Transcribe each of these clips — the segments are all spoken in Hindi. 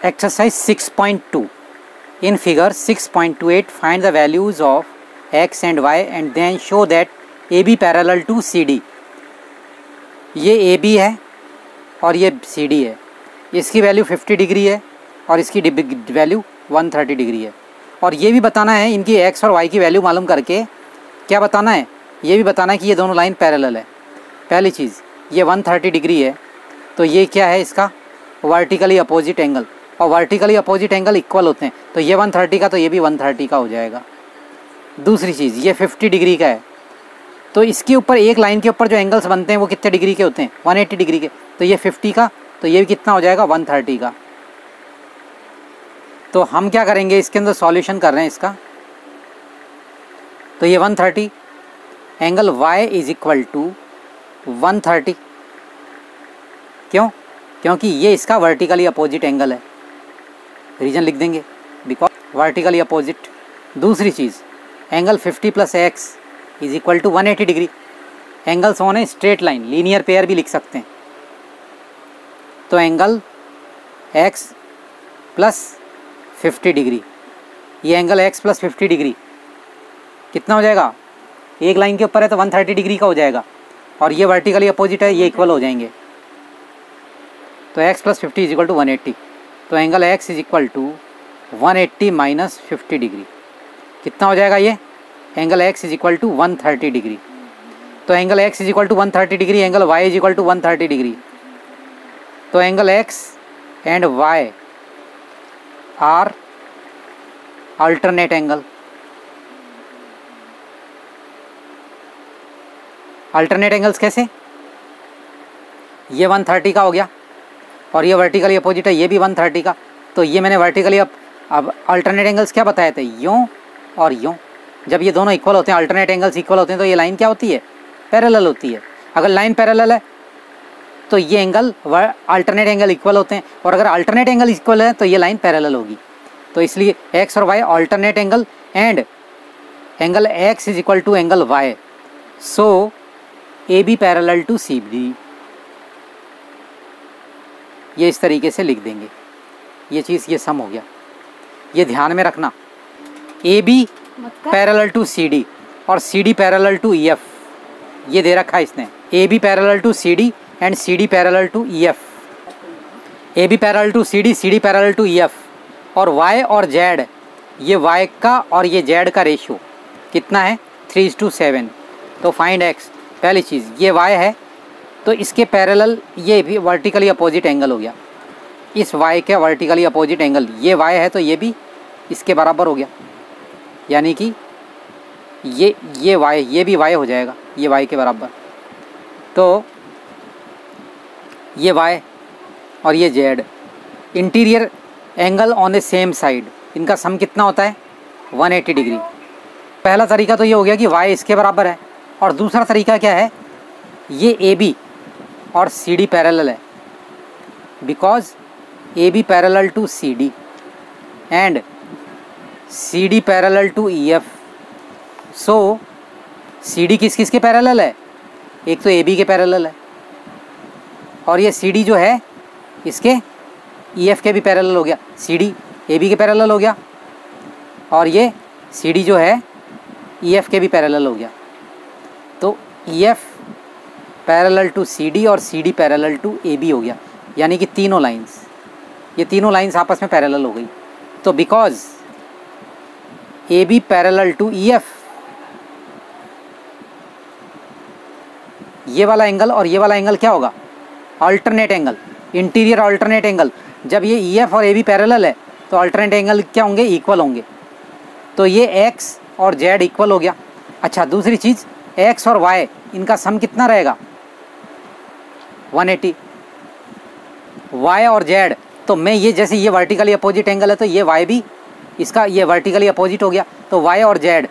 Exercise 6.2. In figure 6.28, find the values of x and y and then show that AB parallel to CD. ये AB है और ये CD है. इसकी वैल्यू 50 डिग्री है और इसकी वैल्यू 130 डिग्री है. और ये भी बताना है इनकी x और y की वैल्यू मालूम करके क्या बताना है, ये भी बताना है कि ये दोनों लाइन पैरेलल है. पहली चीज़, ये 130 डिग्री है तो ये क्या है, इसका वर्टिकली अपोजिट एंगल, और वर्टिकली अपोजिट एंगल इक्वल होते हैं तो ये 130 का तो ये भी 130 का हो जाएगा. दूसरी चीज़, ये 50 डिग्री का है तो इसके ऊपर एक लाइन के ऊपर जो एंगल्स बनते हैं वो कितने डिग्री के होते हैं, 180 डिग्री के. तो ये 50 का तो ये भी कितना हो जाएगा, 130 का. तो हम क्या करेंगे, इसके अंदर सॉल्यूशन कर रहे हैं इसका. तो ये 130 angle y is equal to 130. क्यों? क्योंकि ये इसका वर्टिकली अपोजिट एंगल है. रीजन लिख देंगे, बिकॉज वर्टिकली अपोजिट. दूसरी चीज़, angle 50 plus X is equal to 180 degree. Angles होने स्ट्रेट लाइन, लीनियर पेयर भी लिख सकते हैं. तो एंगल x प्लस 50 डिग्री, ये एंगल x प्लस 50 डिग्री कितना हो जाएगा, एक लाइन के ऊपर है तो 130 डिग्री का हो जाएगा और ये वर्टिकली अपोजिट है, ये इक्वल हो जाएंगे. तो x plus 50 is equal to 180. तो angle x is equal to 180 minus 50 degree कितना हो जाएगा, ये angle x is equal to 130 degree. तो angle x is equal to 130 degree, angle y is equal to 130 degree. तो angle x and y are alternate angle. Alternate angles कैसे, ये 130 का हो गया और ये वर्टिकली अपोजिट है, ये भी 130 का. तो ये मैंने वर्टिकली अब अल्टरनेट एंगल्स क्या बताए थे, यूँ और यूँ. जब ये दोनों इक्वल होते हैं, अल्टरनेट एंगल्स इक्वल होते हैं तो ये लाइन क्या होती है, पैरेलल होती है. अगर लाइन पैरेलल है तो ये एंगल अल्टरनेट एंगल इक्वल होते हैं, और अगर अल्टरनेट एंगल इक्वल है तो ये लाइन पैरेलल होगी. तो इसलिए x और y alternate angle and angle x is equal to angle y. So AB parallel to CD. ये इस तरीके से लिख देंगे. ये चीज़, ये सम हो गया, ये ध्यान में रखना. AB पैरेलल टू CD और CD पैरेलल टू EF, ये दे रखा है इसने. AB parallel to CD and CD parallel to EF. AB parallel to CD, CD parallel to EF. और Y और Z, ये Y का और ये Z का रेशियो कितना है, 3:7. तो फाइंड x. पहली चीज़, ये y है तो इसके पैरेलल ये भी वर्टिकली अपोजिट एंगल हो गया. इस y के वर्टिकली अपोजिट एंगल, ये y है तो ये भी इसके बराबर हो गया, यानी कि ये y, ये भी y हो जाएगा, ये y के बराबर. तो ये y और ये z, interior angle on the same side, इनका सम कितना होता है, 180 डिग्री. पहला तरीका तो ये हो गया कि y इसके बराबर है, और दूसरा तरीका क्या है, ये AB और CD पैरेलल है, because AB parallel to CD and CD parallel to EF. So CD किस किस के पैरेलल है, एक तो AB के पैरेलल है और ये CD जो है इसके EF के भी पैरेलल हो गया. CD AB के पैरेलल हो गया और ये CD जो है EF के भी पैरेलल हो गया. तो EF पैरेलल टू CD और CD पैरेलल टू AB हो गया, यानी कि तीनों लाइंस, ये तीनों लाइंस आपस में पैरेलल हो गई. तो because AB parallel to EF, ये वाला एंगल और ये वाला एंगल क्या होगा, alternate angle, interior alternate angle. जब ये EF और AB पैरेलल है तो अल्टरनेट एंगल क्या होंगे, इक्वल होंगे. तो ये x और z इक्वल हो गया. अच्छा, दूसरी चीज़, x और y इनका सम कितना रहेगा, 180. y और z, तो मैं ये जैसे ये वर्टिकली अपोजिट एंगल है तो ये y भी इसका ये वर्टिकली अपोजिट हो गया. तो y और z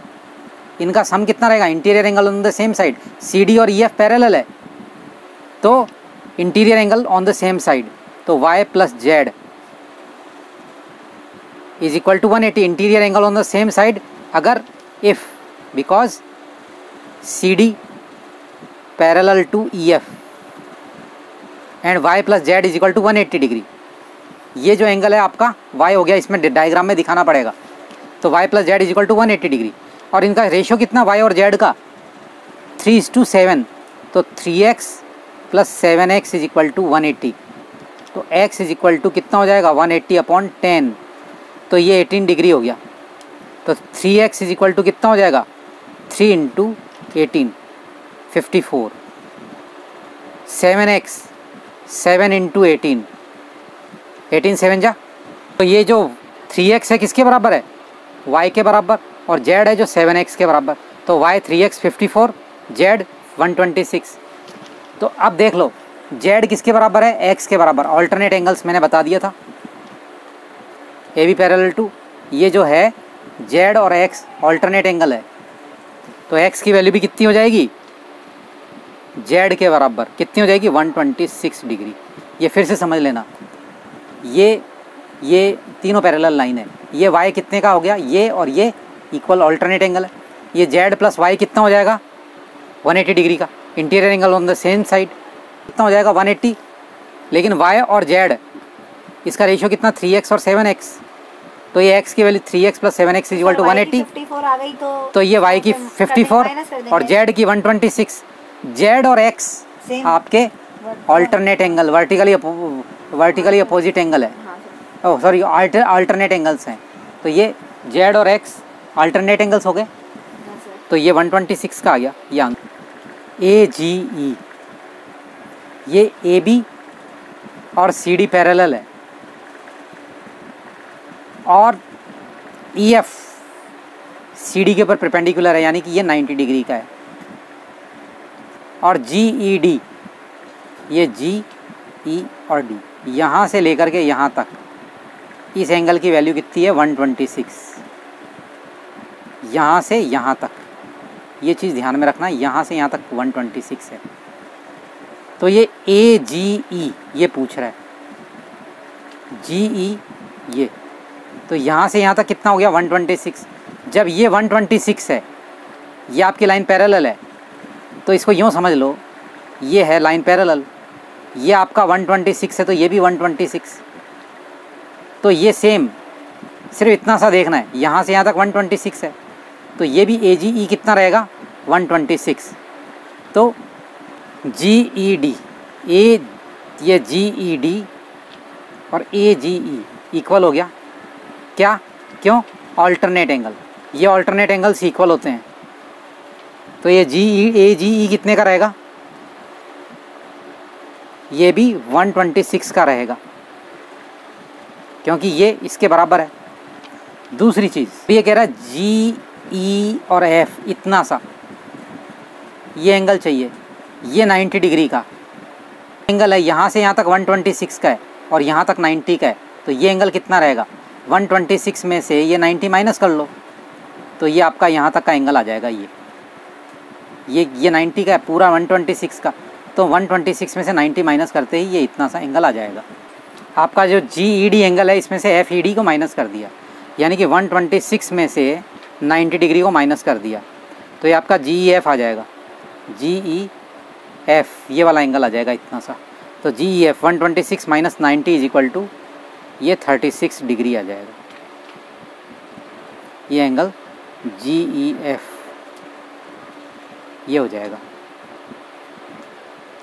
इनका सम कितना रहेगा, interior angle on the same side. CD और EF पैरेलल है तो interior angle on the same side, तो y plus z is equal to 180. Interior angle on the same side अगर if, because CD parallel to EF and y plus z is equal to 180 degree. ये जो एंगल है आपका y हो गया, इसमें डायग्राम में दिखाना पड़ेगा। तो y plus z is equal to 180 degree. और इनका रेशियो कितना y और z का 3:7। तो 3x plus 7x is equal to 180। तो x इज इक्वल टू कितना हो जाएगा 180/10। तो ये 18 डिग्री हो गया। तो 3x इज इक्वल टू कितना हो जाएगा 3 × 18 54। 7x 7 × 18 18 7 जा। तो ये जो 3x है किसके बराबर है y के बराबर, और z है जो 7x के बराबर। तो y 3x 54, z 126। तो अब देख लो z किसके बराबर है x के बराबर। ऑल्टरनेट एंगल्स मैंने बता दिया था, ए बी पैरेलल टू। ये जो है z और x ऑल्टरनेट एंगल है, तो x की वैल्यू भी कितनी हो जाएगी z के बराबर। कितनी हो जाएगी 126 डिग्री। ये फिर से समझ लेना, ये तीनों पैरेलल लाइन है। ये y कितने का हो गया, ये और ये इक्वल ऑल्टरनेट एंगल है। ये z प्लस y कितना हो जाएगा 180 डिग्री का। Interior angle on the same side कितना हो जाएगा 180। लेकिन y और z इसका रेशियो कितना 3x और 7x। तो ये x की value 3x plus 7x is equal to 180। 54 आ गई तो ये y की 54 और z की 126। z और x आपके alternate angle vertically opposite angle है। ओह सॉरी अल्टरनेट एंगल्स हैं। तो ये z और x अल्टरनेट एंगल्स हो गए। तो ये 126 का आ गया ये अंक। AGE ये AB और CD पैरेलल है, और EF CD के ऊपर परपेंडिकुलर है, यानी कि ये 90 डिग्री का है। और GED ये G E और D यहाँ से लेकर के यहाँ तक इस एंगल की वैल्यू कितनी है 126। यहाँ से यहाँ तक ये चीज़ ध्यान में रखना, यहाँ से यहाँ तक 126 है। तो ये AGE ये पूछ रहा है, GE ये, तो यहाँ से यहाँ तक कितना हो गया 126। जब ये 126 है, ये आपकी लाइन पैरेलल है, तो इसको यूँ समझ लो ये है लाइन पैरेलल, ये आपका 126 है तो ये भी 126। तो ये सेम, सिर्फ इतना सा देखना है, यहाँ से यहाँ तक 126 है, तो ये भी AGE कितना रहेगा 126। तो GED ये GED और AGE इक्वल हो गया क्या, क्यों ऑल्टरनेट एंगल, ये ऑल्टरनेट एंगल्स इक्वल होते हैं। तो ये AGE कितने का रहेगा, ये भी 126 का रहेगा, क्योंकि ये इसके बराबर है। दूसरी चीज़ ये कह रहा है GE और F इतना सा ये एंगल चाहिए, ये 90 डिग्री का एंगल है, यहाँ से यहाँ तक 126 का है और यहाँ तक 90 का है। तो ये एंगल कितना रहेगा 126 में से ये 90 माइनस कर लो, तो ये आपका यहाँ तक का एंगल आ जाएगा। ये 90 का है पूरा 126 का, तो 126 में से 90 माइनस करते ही ये इतना सा एंगल आ जाएगा। आपका जो GED एंगल है इसमें से FED को माइनस कर दिया, यानी कि 126 में से 90 डिग्री को माइनस कर दिया, तो ये आपका GEF आ जाएगा। GEF ये वाला एंगल आ जाएगा इतना सा। तो GEF 126 minus 90 is equal to ये 36 डिग्री आ जाएगा। ये एंगल GEF ये हो जाएगा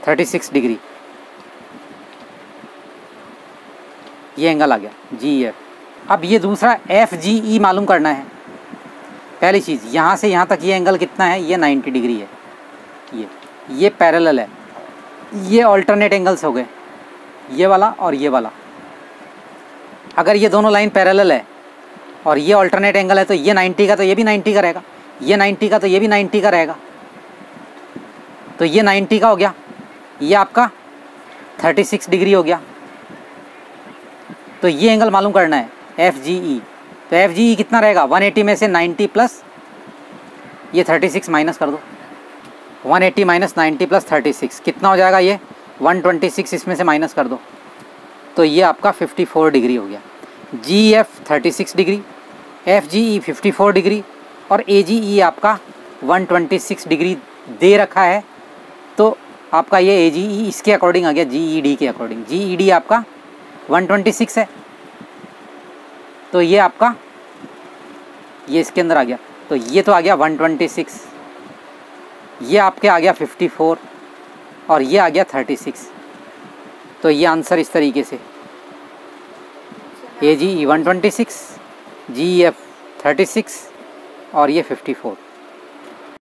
36 डिग्री, ये एंगल आ गया GEF। अब ये दूसरा FGE मालूम करना है। पहली चीज़ यहाँ से यहाँ तक ये एंगल कितना है, ये 90 डिग्री है। ये पैरेलल है, ये ऑल्टरनेट एंगल्स हो गए, ये वाला और ये वाला। अगर ये दोनों लाइन पैरेलल है और ये ऑल्टरनेट एंगल है, तो ये 90 का तो ये भी 90 का रहेगा, ये 90 का तो ये भी 90 का रहेगा। तो ये 90 का हो गया, ये आपका 36 डिग्री हो गया। तो ये एंगल मालूम करना है FGE। तो FGE कितना रहेगा 180 में से 90 प्लस ये 36 माइनस कर दो, 180 माइनस 90 प्लस 36 कितना हो जाएगा, ये 126 इसमें से माइनस कर दो, तो ये आपका 54 डिग्री हो गया। GEF 36 डिग्री, FGE 54 डिग्री और AGE आपका 126 डिग्री दे रखा है। तो आपका ये AGE इसके अकॉर्डिंग आ गया GED के अकॉर्डिंग। GED आपका 126 है तो ये आपका ये इसके अंदर आ गया, तो ये तो आ गया 126, ये आपके आ गया 54 और ये आ गया 36। तो ये आंसर इस तरीके से AGE 126, GEF 36 और ये 54।